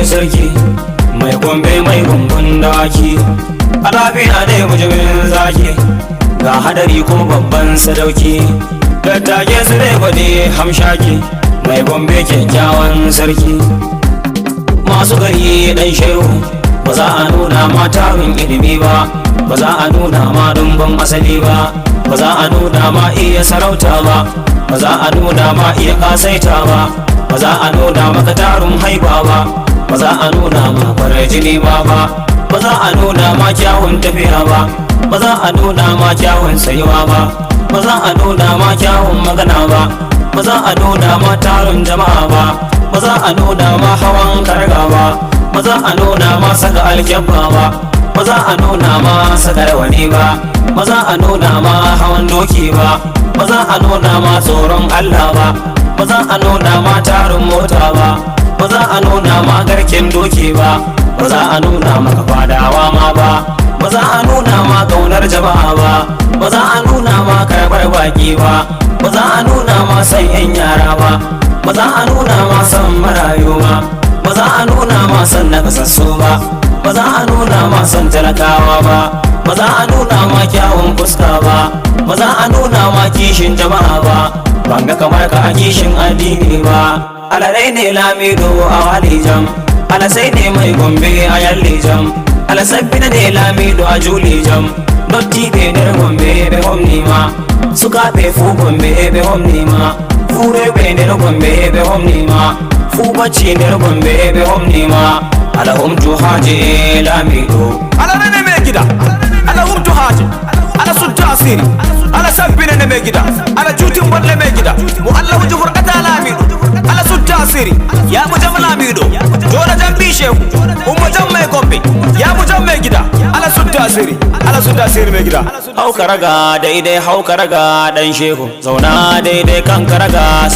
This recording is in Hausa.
sarki mai gombe mai gumbun dawaki a lafiya ne mujimin zaki ga hadari kuma babban sadauki daddage su ne gwade hamshaki mai gombe kyakkyawan sarki masu gari dan shehu ba za a nuna ma tarin ilimi ba ba za a nuna ma dumbin asali ba ba za a nuna ma iya sarauta ba ba za a nuna ma iya kasaita ba ba za a nuna maka tarin haiba ba ba za a nuna ma farar jini ba ba za a nuna ma kyawun tafiya ba ba za a nuna ma kyawun sayuwa ba ba za a nuna ma kyawun magana ba ba za a nuna ma tarin jama'a ba ba za a nuna ma hawan karga ba ba za a nuna ma saka alkyabba ba ba za a nuna ma saka rawani ba ba za a nuna ma hawan doki ba ba za a nuna ma tsoron Allah ba ba za a nuna ma tarin mota ba ba za a nuna ma garken doki ba ba za a nuna maka fadawa ma ba ba za a nuna ma kaunar jama'a ba ba za a nuna ma karbar baki ba ba za a nuna ma san yan yara ba ba za a nuna ma san marayu ba ba za a nuna ma san nakasassu ba ba za a nuna ma san talakawa ba ba za a nuna ma kyawun fuska ba ba za a nuna ma kishin jama'a ba ban ga kamar ka a kishin addini ba alalai ne lamido a walijam alasai ne mai gombe a yallijam alasabbi ne lamido a julijam dotti be nder gombe be homnima sukaɓe fu gombe be homnima fureɓe nder gombe be homnima fu bacci nder gombe be homnima ala humtu haje lamido ala nene me gida ala humtu haje ala sudda asiri ala sabbine ne me gida ala jutin bolle me gida mo Allah wuju furqata lamido ala sudda asiri ya mu jam lamido jona jambi shehu umma jam mai gombe ya mu jam me gida ala sudda asiri me gida hauka raga daidai hauka raga dan shehu zauna daidai kan karaga